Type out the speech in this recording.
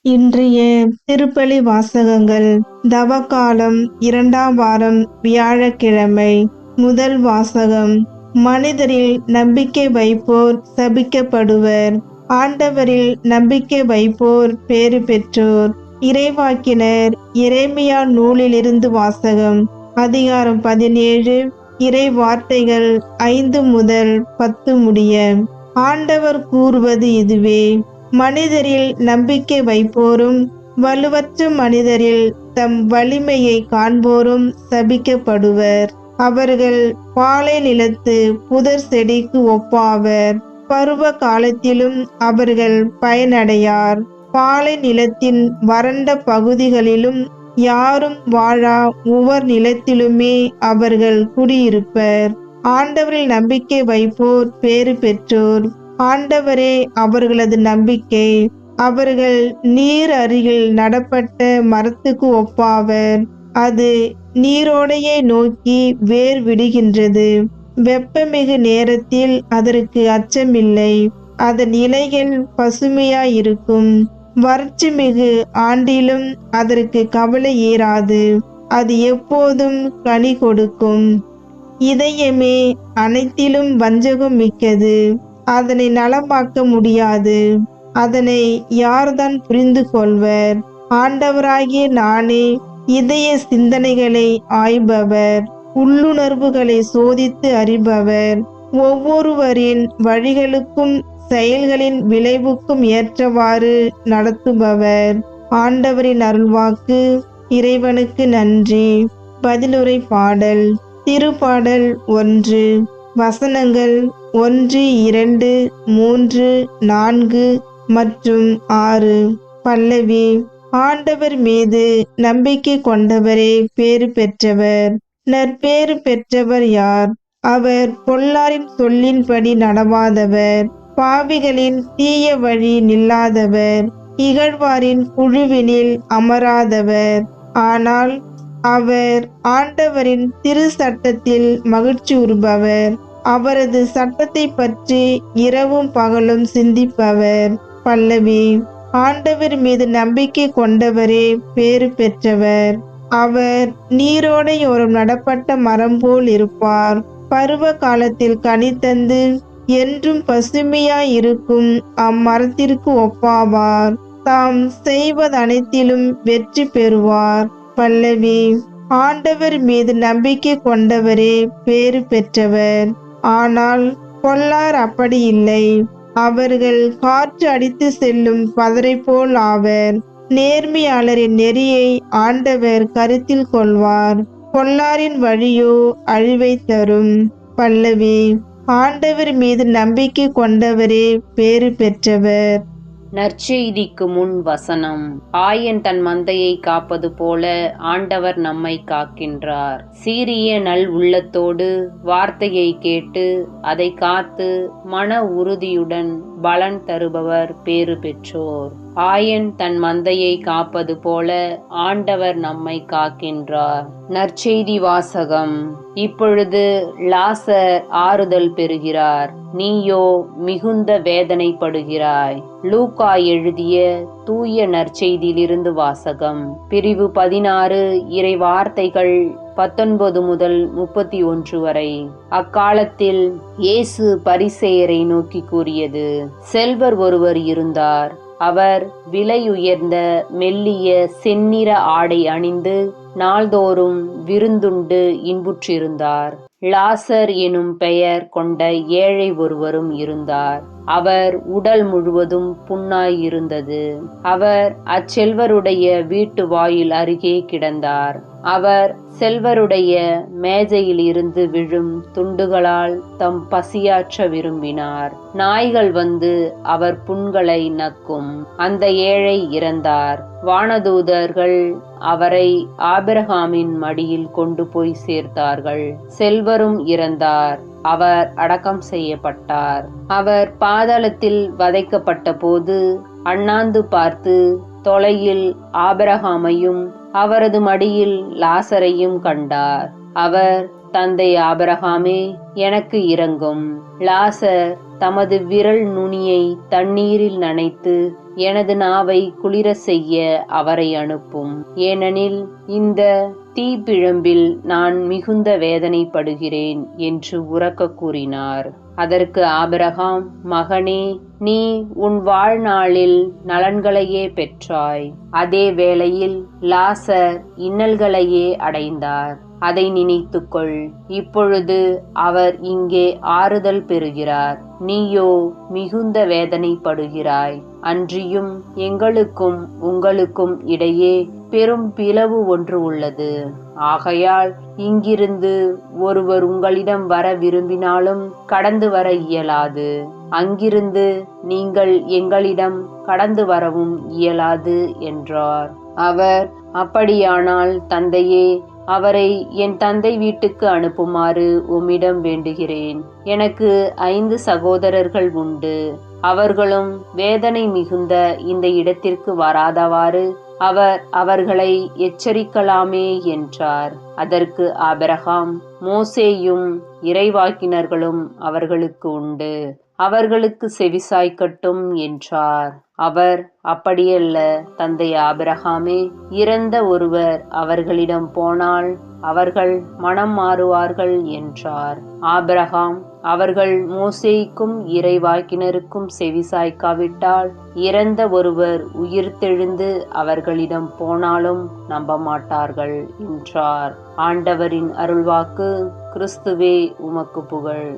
இன்றைய திருப்பலி வாசகங்கள். தவக்காலம் 2ஆம் வாரம், வியாழக்கிழமை. முதல் வாசகம். மனிதரில் நம்பிக்கை வைப்போர் சபிக்கப்படுவர், ஆண்டவரில் நம்பிக்கை வைப்போர் பேறு பெற்றோர். இறைவாக்கினர் எரேமியா நூலிலிருந்து வாசகம். அதிகாரம் 17, இறை வார்த்தைகள் 5 முதல் 10 முடிய. ஆண்டவர் கூறுவது இதுவே: மனிதரில் நம்பிக்கை வைப்போரும் வலுவற்ற மனிதரில் தம் வலிமையை காண்போரும் சபிக்கப்படுவர். அவர்கள் பாலை நிலத்து புதர் செடிக்கு ஒப்பாவர். பருவ காலத்திலும் அவர்கள் பயனடையார். பாலை நிலத்தின் வறண்ட பகுதிகளிலும் யாரும் வாழா உவர் நிலத்திலுமே அவர்கள் குடியிருப்பர். ஆண்டவரில் நம்பிக்கை வைப்போர் பேறு பெற்றோர். ஆண்டவரே அவர்களது நம்பிக்கை. அவர்கள் நீர் அருகில் நடப்பட்ட மரத்துக்கு ஒப்பாவர். அது நீரோடையை நோக்கி வேர் விடுகின்றது. வெப்பமிகு நேரத்தில் அதற்கு அச்சமில்லை. அதன் இலைகள் பசுமையாயிருக்கும். வறட்சி மிகு ஆண்டிலும் அதற்கு கவலை ஏறாது. அது எப்போதும் கனி கொடுக்கும். இதயமே அனைத்திலும் வஞ்சகம் மிக்கது. அதனை நலமாக்க முடியாது. அதனை யார்தான் புரிந்து கொள்வர்? ஆண்டவராகிய நானே இதய சிந்தனைகளை ஆய்பவர், உள்ளுணர்வுகளை சோதித்து அறிபவர். ஒவ்வொருவரின் வழிகளுக்கும் செயல்களின் விளைவுக்கும் ஏற்றவாறு நடத்துபவர். ஆண்டவரின் அருள்வாக்கு. இறைவனுக்கு நன்றி. பதிலுரை பாடல். திருப்பாடல் 1. வசனங்கள் 1, 2, 3, 4 மற்றும் 6. பல்லவி. ஆண்டவர் மீது நம்பிக்கை கொண்டவரே பேறு பெற்றவர். நற்பேறு பெற்றவர் யார்? அவர் பொல்லாரின் சொல்லின்படி நடவாதவர், பாவிகளின் தீய வழி நில்லாதவர், இகழ்வாரின் குழுவினில் அமராதவர். ஆனால் அவர் ஆண்டவரின் திரு சட்டத்தில் மகிழ்ச்சியுறுபவர். அவரது சட்டத்தை பற்றி இரவும் பகலும் சிந்திப்பவர். பல்லவி. ஆண்டவர் மீது நம்பிக்கை கொண்டவரே பேறு பெற்றவர். அவர் நீரோடையோரம் நடப்பட்ட மரம் போல் இருப்பார். பருவ காலத்தில் கனி தந்து என்றும் பசுமையாயிருக்கும் அம்மரத்திற்கு ஒப்பாவார். தாம் செய்வதனைத்திலும் வெற்றி பெறுவார். பல்லவி. ஆண்டவர் மீது நம்பிக்கை கொண்டவரே பேறு பெற்றவர். ஆனால் பொல்லார் அப்படி இல்லை. அவர்கள் காற்று அடித்து செல்லும் பதரை போல் ஆவர். நேர்மையாளரின் நெறியை ஆண்டவர் கருத்தில் கொள்வார். பொல்லாரின் வழியோ அழிவை தரும். பல்லவி. ஆண்டவர் மீது நம்பிக்கை கொண்டவரே பேறு பெற்றவர். நற்செய்திக்கு முன் வசனம். ஆயன் தன் மந்தையை காப்பது போல ஆண்டவர் நம்மை காக்கின்றார். சீரிய நல் உள்ளத்தோடு வார்த்தையை கேட்டு அதை காத்து மன உறுதியுடன் பலன் தருபவர் பேறு பெற்றோர். ஆயன் தன் மந்தையை காப்பது போல ஆண்டவர் நம்மை காக்கின்றார். நற்செய்தி வாசகம். இப்பொழுது லாசர் ஆறுதல் பெறுகிறார், நீயோ மிகுந்த வேதனைப்படுகிறாய். லூக்கா எழுதிய தூய நற்செய்தியிலிருந்து வாசகம். பிரிவு 16, இறை வார்த்தைகள் 19 முதல் 31 வரை. அக்காலத்தில் இயேசு பரிசேயரை நோக்கி கூறியது: செல்வர் ஒருவர் இருந்தார். அவர் விலை உயர்ந்த மெல்லிய செந்நிற ஆடை அணிந்து நாள்தோறும் விருந்துண்டு இன்புற்றிருந்தார். லாசர் எனும் பெயர் கொண்ட ஏழை ஒருவரும் இருந்தார். அவர் உடல் முழுவதும் புண்ணாயிருந்தது. அவர் அச்செல்வருடைய வீட்டு வாயில் அருகே கிடந்தார். அவர் செல்வருடைய மேஜையில் இருந்து விழும் துண்டுகளால் தம் பசியாற்ற விரும்பினார். நாய்கள் வந்து அவர் புண்களை நக்கும். அந்த ஏழை இறந்தார். வானதூதர்கள் அவரை ஆபிரகாமின் மடியில் கொண்டு போய் சேர்த்தார்கள். செல்வரும் இறந்தார். அவர் அடக்கம் செய்யப்பட்டார். அவர் பாதாளத்தில் வதைக்கப்பட்ட போது அண்ணாந்து பார்த்து தொலையில் ஆபிரகாமையும் அவரது மடியில் லாசரையும் கண்டார். அவர் தந்தை ஆபிரகாமே, எனக்கு இரங்கும். லாசர் தமது விரல் நுனியை தண்ணீரில் நனைத்து எனது நாவை குளிர செய்ய அவரை அனுப்பும். ஏனெனில் இந்த தீப்பிழம்பில் நான் மிகுந்த வேதனைப்படுகிறேன் என்று உரக்க கூறினார். அதற்கு ஆபிரகாம், மகனே, நீ உன் வாழ்நாளில் நலன்களையே பெற்றாய். அதே வேளையில் லாசர் இன்னல்களையே அடைந்தார். அதை நினைத்துக்கொள். இப்பொழுது அவர் இங்கே ஆறுதல் பெறுகிறார், நீயோ மிகுந்த வேதனைப்படுகிறாய். அன்றியும் எங்களுக்கும் உங்களுக்கும் இடையே பெரும் பிளவு ஒன்று உள்ளது. ஆகையால் இங்கிருந்து ஒருவர் உங்களிடம் வர விரும்பினாலும் கடந்து வர இயலாது. அங்கிருந்து நீங்கள் எங்களிடம் கடந்து வரவும் இயலாது என்றார். அவர், அப்படியானால் தந்தையே, அவரை என் தந்தை வீட்டுக்கு அனுப்புமாறு உம்மிடம் வேண்டுகிறேன். எனக்கு 5 சகோதரர்கள் உண்டு. அவர்களும் வேதனை மிகுந்த இந்த இடத்திற்கு வராதவாறு அவர்களை எச்சரிக்கலாமே என்றார். அதற்கு ஆபிரகாம், மோசேயும் இறைவாக்கினர்களும் அவர்களுக்கு உண்டு, அவர்களுக்கு செவிசாய்க்கட்டும் என்றார். அவர், அப்படியல்ல தந்தை ஆபிரகாமே, இறந்த ஒருவர் அவர்களிடம் போனால் அவர்கள் மனம் மாறுவார்கள் என்றார். ஆபிரகாம், அவர்கள் மோசேக்கும் இறைவாக்கினருக்கும் செவிசாய்க்காவிட்டால் இறந்த ஒருவர் உயிர்த்தெழுந்து அவர்களிடம் போனாலும் நம்ப மாட்டார்கள் என்றார். ஆண்டவரின் அருள்வாக்கு. கிறிஸ்துவே உமக்கு புகழ்.